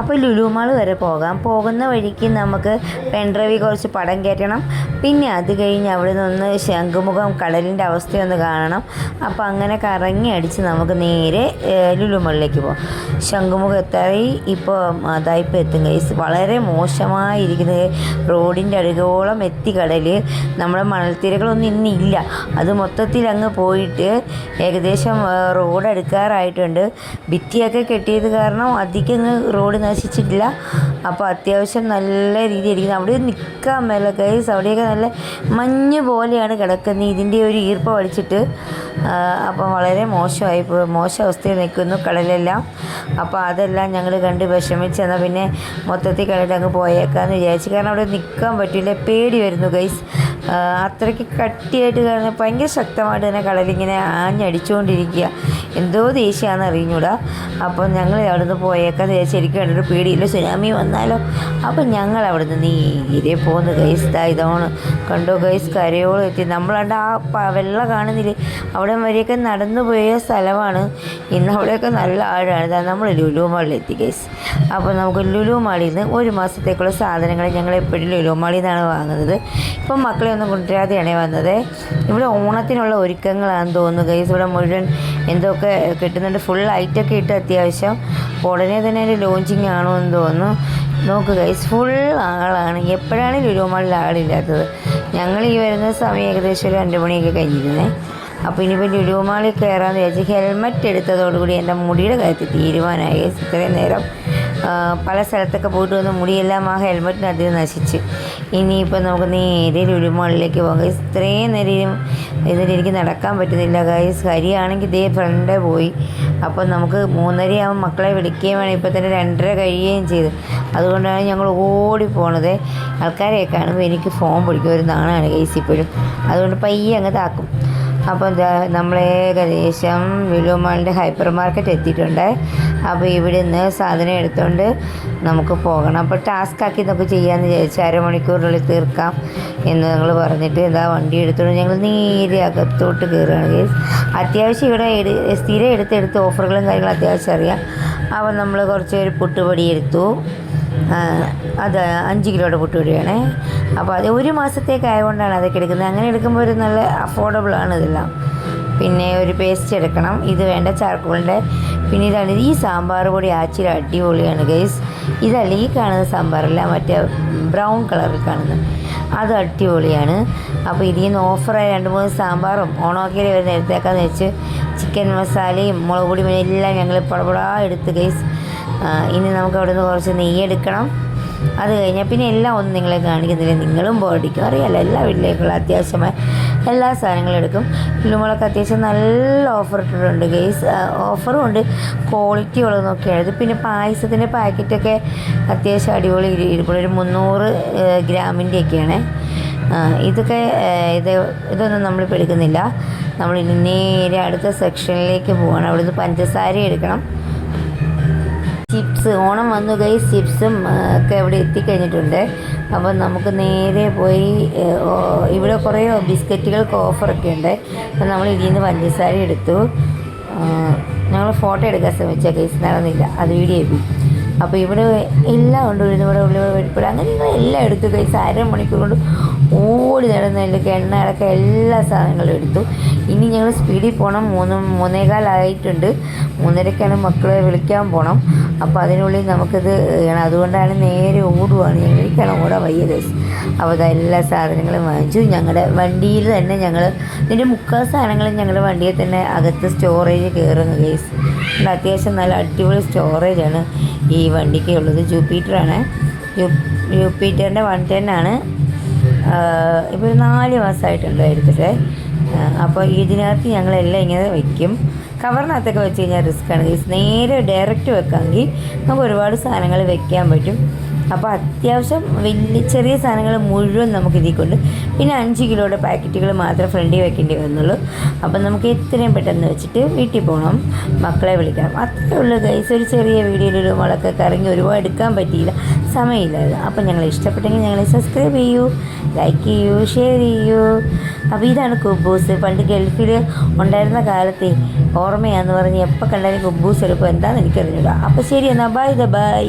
അപ്പോൾ ലുലു മാൾ വരെ പോകാം. പോകുന്ന വഴിക്ക് നമുക്ക് പെൺഡ്രൈവിൽ കുറച്ച് പടം കയറ്റണം. പിന്നെ അത് കഴിഞ്ഞ് അവിടെ നിന്ന് ശംഖുമുഖം കടലിൻ്റെ അവസ്ഥയൊന്ന് കാണണം. അപ്പോൾ അങ്ങനെ കറങ്ങി അടിച്ച് നമുക്ക് നേരെ ലുലു മാളിലേക്ക് പോകാം. ശംഖുമുഖം എത്തായി ഇപ്പോൾ അതായിപ്പോൾ എത്തും ഗൈസ്. വളരെ മോശമായിരിക്കുന്നത് റോഡിൻ്റെ അടുക്കോളം എത്തി കടൽ. നമ്മുടെ മണൽത്തിരകളൊന്നും ഇന്നില്ല. അത് മൊത്തത്തിൽ അങ്ങ് പോയിട്ട് ഏകദേശം റോഡ് അടുക്കാറായിട്ടുണ്ട്. ഭിത്തിയൊക്കെ കെട്ടിയത് കാരണം അധികം റോഡ് നശിച്ചിട്ടില്ല. അപ്പോൾ അത്യാവശ്യം നല്ല രീതിയിലിരിക്കുന്നത്. അവിടെ നിൽക്കാൻ മേല ഗൈസ്. അവിടെയൊക്കെ നല്ല മഞ്ഞ് പോലെയാണ് കിടക്കുന്നത് ഇതിൻ്റെ ഒരു ഈർപ്പം അടിച്ചിട്ട്. അപ്പം വളരെ മോശം അവസ്ഥയിൽ നിൽക്കുന്നു കടലെല്ലാം. അപ്പോൾ അതെല്ലാം ഞങ്ങൾ കണ്ട് വിഷമിച്ച് എന്നാൽ പിന്നെ മൊത്തത്തിൽ കടലങ്ങ് പോയേക്കാമെന്ന് വിചാരിച്ചു. കാരണം അവിടെ നിൽക്കാൻ പറ്റില്ല, പേടി വരുന്നു ഗൈസ്. അത്രയ്ക്ക് കട്ടിയായിട്ട് കാരണം ഭയങ്കര ശക്തമായിട്ട് തന്നെ കടലിങ്ങനെ ആഞ്ഞടിച്ചുകൊണ്ടിരിക്കുക. എന്തോ ദേഷ്യമാണെന്ന് അറിഞ്ഞൂടാ. അപ്പം ഞങ്ങൾ അവിടെ നിന്ന് പോയേക്കാന്ന് വിചാരിച്ചു. എനിക്ക് കണ്ടിട്ട് പേടിയില്ല, സുനാമി വന്നാലോ. അപ്പം ഞങ്ങൾ അവിടെ നിന്ന് നേരെ പോകുന്നു ഗൈസ്. ഇതാണ് കണ്ടോ ഗൈസ്, കരയോളം എത്തി. നമ്മളാണ്ട് ആ വെള്ളം കാണുന്നില്ലേ, അവിടെ വരെയൊക്കെ നടന്നു പോയ സ്ഥലമാണ്. ഇന്ന് അവിടെയൊക്കെ നല്ല ആഴാണ്. നമ്മൾ ലുലു മാളിലെത്തി ഗൈസ്. അപ്പോൾ നമുക്ക് ലുലു മാളിൽ നിന്ന് ഒരു മാസത്തേക്കുള്ള സാധനങ്ങൾ ഞങ്ങൾ എപ്പോഴും ലുലു മാളിൽ നിന്നാണ് വാങ്ങുന്നത്. ഇപ്പം മക്കളെ ഒന്നും കൊണ്ടുവരാതെയാണ് വന്നത്. ഇവിടെ ഓണത്തിനുള്ള ഒരുക്കങ്ങളാണെന്ന് തോന്നുന്നു ഗൈസ്. ഇവിടെ മുഴുവൻ എന്തൊക്കെ കിട്ടുന്നുണ്ട്, ഫുൾ ലൈറ്റൊക്കെ ഇട്ട് അത്യാവശ്യം. ഉടനെ തന്നെ അതിൻ്റെ ലോഞ്ചിങ് ആണോ എന്ന് തോന്നുന്നു. നോക്ക് ഗൈസ്, ഫുൾ ആളാണ്. എപ്പോഴാണ് ലുലു മാളിൽ ആളില്ലാത്തത്? ഞങ്ങൾ ഈ വരുന്ന സമയം ഏകദേശം ഒരു 2 മണിയൊക്കെ കഴിഞ്ഞിരുന്നേ. അപ്പോൾ ഇനിയിപ്പോൾ ലുലു മാളിൽ കയറാമെന്ന് വിചാരിച്ച് ഹെൽമെറ്റ് എടുത്തതോടുകൂടി എൻ്റെ മുടിയുടെ കാര്യത്തിൽ തീരുമാനമായി. ഇത്രയും നേരം പല സ്ഥലത്തൊക്കെ പോയിട്ട് വന്ന് മുടിയെല്ലാം ആ ഹെൽമെറ്റിനകത്ത് നശിച്ച്. ഇനിയിപ്പോൾ നമുക്ക് നേരെ ലുലു മാളിലേക്ക് പോകാം. ഇത്രയും നേരം ഇതിലെനിക്ക് നടക്കാൻ പറ്റുന്നില്ല ഗൈസ്. ഹരിയാണെങ്കിൽ ഇതേ ഫ്രണ്ടേ പോയി. അപ്പം നമുക്ക് 3:30 ആകുമ്പോൾ മക്കളെ വിളിക്കുകയും വേണം. ഇപ്പോൾ തന്നെ 2:30 കഴിയുകയും ചെയ്തു. അതുകൊണ്ടാണ് ഞങ്ങൾ ഓടി പോണത്. ആൾക്കാരെയൊക്കെ കാണുമ്പോൾ എനിക്ക് ഫോൺ പിടിക്കും, ഒരു നാണാണ് ഗൈസ് ഇപ്പോഴും. അതുകൊണ്ട് പയ്യെ അങ്ങ് താക്കും. അപ്പോൾ നമ്മൾ ഏകദേശം ലുലു മാളിൻ്റെ ഹൈപ്പർ മാർക്കറ്റ് എത്തിയിട്ടുണ്ട്. അപ്പോൾ ഇവിടെ നിന്ന് സാധനം എടുത്തുകൊണ്ട് നമുക്ക് പോകണം. അപ്പോൾ ടാസ്ക് ആക്കി നമുക്ക് ചെയ്യാമെന്ന് വിചാരിച്ചു. 1/2 മണിക്കൂറിനുള്ളിൽ തീർക്കാം എന്ന് ഞങ്ങൾ പറഞ്ഞിട്ട് വണ്ടി എടുത്തുകൊണ്ട് ഞങ്ങൾ നേരെ അകത്തോട്ട് കയറുകയാണ് ഗൈസ്. അത്യാവശ്യം ഇവിടെ സ്ഥിരം എടുത്തെടുത്ത് ഓഫറുകളും കാര്യങ്ങളും അത്യാവശ്യം അറിയാം. അപ്പോൾ നമ്മൾ കുറച്ച് ഒരു പുട്ടുപൊടി എടുത്തു. അത് 5 കിലോയുടെ പുട്ടുപൊടിയാണ്. അപ്പോൾ അത് ഒരു മാസത്തേക്ക് ആയതുകൊണ്ടാണ് അതൊക്കെ എടുക്കുന്നത്. അങ്ങനെ എടുക്കുമ്പോൾ ഒരു നല്ല അഫോർഡബിളാണ് ഇതെല്ലാം. പിന്നെ ഒരു പേസ്റ്റ് എടുക്കണം. ഇത് വേണ്ട ചാർക്കോളിൻ്റെ. പിന്നെ ഇതാണ് ഈ സാമ്പാർ പൊടി ആച്ചിരി അടിപൊളിയാണ് ഗൈസ്. ഇതല്ല ഈ കാണുന്ന സാമ്പാറല്ല, മറ്റേ ബ്രൗൺ കളറിൽ കാണുന്നത് അത് അടിപൊളിയാണ്. അപ്പോൾ ഇതിൽ നിന്ന് ഓഫറായ 2-3 സാമ്പാറും ഓണമൊക്കെ വരുന്ന എടുത്തേക്കാന്ന് വെച്ച് ചിക്കൻ മസാലയും മുളക് പൊടി എല്ലാം ഞങ്ങൾ പടപടാ എടുത്ത് ഗൈസ്. ഇനി നമുക്ക് അവിടെ നിന്ന് കുറച്ച് നെയ്യ് എടുക്കണം. അത് കഴിഞ്ഞാൽ പിന്നെ എല്ലാം ഒന്നും നിങ്ങളെ കാണിക്കുന്നില്ല, നിങ്ങളും ബോഡിക്കും അറിയാമല്ലോ. എല്ലാ വീട്ടിലേക്കുള്ള അത്യാവശ്യമായ എല്ലാ സാധനങ്ങളും എടുക്കും. ലുലുമാളൊക്കെ അത്യാവശ്യം നല്ല ഓഫർ ഇട്ടിട്ടുണ്ട് ഗൈസ്. ഓഫറും ഉണ്ട്, ക്വാളിറ്റി ഉള്ളതെന്നൊക്കെയാണ് ഇത്. പിന്നെ പായസത്തിൻ്റെ പാക്കറ്റൊക്കെ അത്യാവശ്യം അടിപൊളി ഇരിപ്പുണ്ട്. ഒരു 300 ഗ്രാമിൻ്റെയൊക്കെയാണ് ഇതൊക്കെ. ഇതൊന്നും നമ്മളിപ്പോൾ എടുക്കുന്നില്ല. നമ്മൾ ഇനി നേരെ അടുത്ത സെക്ഷനിലേക്ക് പോകണം. അവിടെ നിന്ന് പഞ്ചസാര എടുക്കണം. ചിപ്സ് ഓണം വന്നു ഗൈസ്. ചിപ്സും ഒക്കെ ഇവിടെ എത്തിക്കഴിഞ്ഞിട്ടുണ്ട്. അപ്പം നമുക്ക് നേരെ പോയി ഇവിടെ കുറേ ബിസ്ക്കറ്റുകൾക്ക് ഓഫറൊക്കെ ഉണ്ട്. അപ്പം നമ്മൾ ഇതിൽ നിന്ന് പഞ്ചസാര എടുത്തു. ഞങ്ങൾ ഫോട്ടോ എടുക്കാൻ ശ്രമിച്ച ഗൈസ്, നടന്നില്ല. അത് വീഡിയോ ചെയ്തു. അപ്പോൾ ഇവിടെ എല്ലാം ഉണ്ട്. ഇവിടെ വെളിപ്പെടാം അങ്ങനെ എല്ലാം എടുത്തു ഗൈസ്. 1/2 മണിക്കൂർ കൊണ്ട് ഓടി നടന്നതിലേക്ക് എണ്ണ അടക്കം എല്ലാ സാധനങ്ങളും എടുത്തു. ഇനി ഞങ്ങൾ സ്പീഡിൽ പോകണം. 3:15 ആയിട്ടുണ്ട്. 3:30ക്കാണ് മക്കളെ വിളിക്കാൻ പോകണം. അപ്പോൾ അതിനുള്ളിൽ നമുക്കിത് ചെയ്യണം. അതുകൊണ്ടാണ് നേരെ ഓടുവാണ്. ഞങ്ങൾക്കാണ് ഓടാൻ വയ്യ ഗൈസ്. അപ്പോൾ എല്ലാ സാധനങ്ങളും വാങ്ങിച്ചു. ഞങ്ങളുടെ വണ്ടിയിൽ തന്നെ ഇതിൻ്റെ 3/4 സാധനങ്ങളും ഞങ്ങളുടെ വണ്ടിയിൽ തന്നെ അകത്ത് സ്റ്റോറേജ് കയറുന്നു ഗൈസ്. അത്യാവശ്യം നല്ല അടിപൊളി സ്റ്റോറേജാണ് ഈ വണ്ടിക്ക് ഉള്ളത്. ജൂപ്പിറ്ററാണ്. ജൂപ്പിറ്ററിൻ്റെ 110 ആണ്. ഇപ്പോൾ 4 മാസമായിട്ടുണ്ട് എടുത്തിട്ട്. അപ്പോൾ ഇതിനകത്ത് ഞങ്ങളെല്ലാം ഇങ്ങനെ വയ്ക്കും. കവറിനകത്തൊക്കെ വെച്ച് കഴിഞ്ഞാൽ റിസ്ക്കാണ് ഗൈസ്. നേരെ ഡയറക്റ്റ് വെക്കാമെങ്കിൽ നമുക്ക് ഒരുപാട് സാധനങ്ങൾ വെക്കാൻ പറ്റും. അപ്പോൾ അത്യാവശ്യം ചെറിയ സാധനങ്ങൾ മുഴുവൻ നമുക്ക് ഇതിൽ കൊണ്ട് പിന്നെ 5 കിലോയുടെ പാക്കറ്റുകൾ മാത്രം ഫ്രണ്ടിൽ വെക്കേണ്ടി വന്നുള്ളൂ. അപ്പം നമുക്ക് എത്രയും പെട്ടെന്ന് വെച്ചിട്ട് വീട്ടിൽ പോകണം, മക്കളെ വിളിക്കണം. അത്രയേ ഉള്ളൂ ഗൈസ്. ഒരു ചെറിയ വീഡിയോയിൽ നമ്മളൊക്കെ കറങ്ങി ഒരുപാട് എടുക്കാൻ പറ്റിയില്ല, സമയമില്ലായിരുന്നു. അപ്പം ഞങ്ങൾ ഇഷ്ടപ്പെട്ടെങ്കിൽ ഞങ്ങളെ സബ്സ്ക്രൈബ് ചെയ്യൂ, ലൈക്ക് ചെയ്യൂ, ഷെയർ ചെയ്യൂ. അപ്പോൾ ഇതാണ് കുബൂസ്. പണ്ട് ഗൾഫിൽ ഉണ്ടായിരുന്ന കാലത്തെ ഓർമ്മയാന്ന് പറഞ്ഞ് എപ്പോൾ കണ്ടാലും കുബൂസ് എടുക്കും, എന്താണെന്ന് എനിക്കറിഞ്ഞൂടാ. അപ്പോൾ ശരി എന്നാൽ ബൈ.